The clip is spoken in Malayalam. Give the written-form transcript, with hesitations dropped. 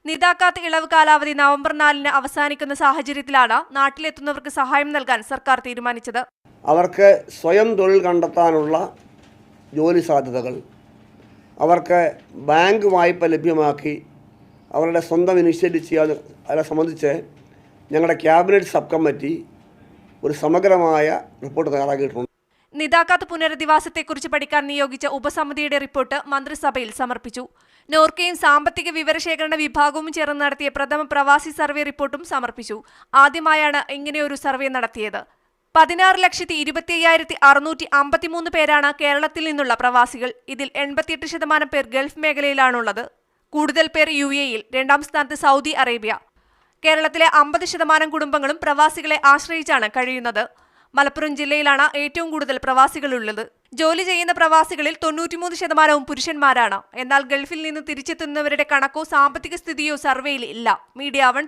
നിതാക്കാത്ത ഇളവ് കാലാവധി നവംബർ 4-ന് അവസാനിക്കുന്ന സാഹചര്യത്തിലാണ് നാട്ടിലെത്തുന്നവർക്ക് സഹായം നൽകാൻ സർക്കാർ തീരുമാനിച്ചത്. അവർക്ക് സ്വയം തൊഴിൽ കണ്ടെത്താനുള്ള ജോലി സാധ്യതകൾ, അവർക്ക് ബാങ്ക് വായ്പ ലഭ്യമാക്കി അവരുടെ സ്വന്തം ഇനിഷ്യേറ്റീവ് ചെയ്യാതെ സംബന്ധിച്ച് ഞങ്ങളുടെ ക്യാബിനറ്റ് സബ് കമ്മിറ്റി ഒരു സമഗ്രമായ റിപ്പോർട്ട് തയ്യാറാക്കിയിട്ടുണ്ട്. നിതാക്കാത്ത പുനരധിവാസത്തെക്കുറിച്ച് പഠിക്കാൻ നിയോഗിച്ച ഉപസമിതിയുടെ റിപ്പോർട്ട് മന്ത്രിസഭയിൽ സമർപ്പിച്ചു. നോർക്കയും സാമ്പത്തിക വിവരശേഖരണ വിഭാഗവും ചേർന്ന് നടത്തിയ പ്രഥമ പ്രവാസി സർവേ റിപ്പോർട്ടും സമർപ്പിച്ചു. ആദ്യമായാണ് ഇങ്ങനെയൊരു സർവേ നടത്തിയത്. 16,25,653 പേരാണ് കേരളത്തിൽ നിന്നുള്ള പ്രവാസികൾ. ഇതിൽ 88% പേർ ഗൾഫ് മേഖലയിലാണുള്ളത്. കൂടുതൽ പേർ UAE-യിൽ, രണ്ടാം സ്ഥാനത്ത് സൗദി അറേബ്യ. കേരളത്തിലെ 50% കുടുംബങ്ങളും പ്രവാസികളെ ആശ്രയിച്ചാണ് കഴിയുന്നത്. മലപ്പുറം ജില്ലയിലാണ് ഏറ്റവും കൂടുതൽ പ്രവാസികളുള്ളത്. ജോലി ചെയ്യുന്ന പ്രവാസികളിൽ 93% പുരുഷന്മാരാണ്. എന്നാൽ ഗൾഫിൽ നിന്ന് തിരിച്ചെത്തുന്നവരുടെ കണക്കോ സാമ്പത്തിക സ്ഥിതിയോ സർവേയിൽ ഇല്ല. മീഡിയ 1